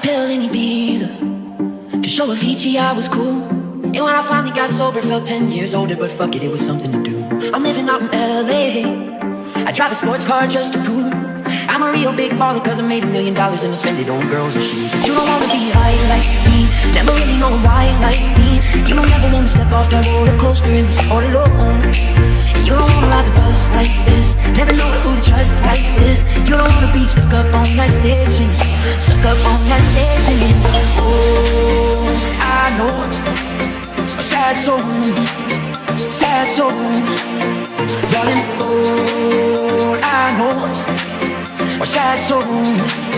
pill in Ibiza to show Avicii I was cool. And when I finally got sober, felt 10 years older, but fuck it, it was something to do. I'm living out in LA, I drive a sports car just to prove I'm a real big baller, cause I made $1 million and I spend it on girls and shoes. But you don't wanna be high like me, never really know why like me. You don't ever wanna step off that roller coaster and be all alone. You don't wanna ride the bus like this, never know who to trust like this. You don't wanna be stuck up on that station, stuck up on that station. Oh, I know a sad soul, darling. Oh, I know a sad soul.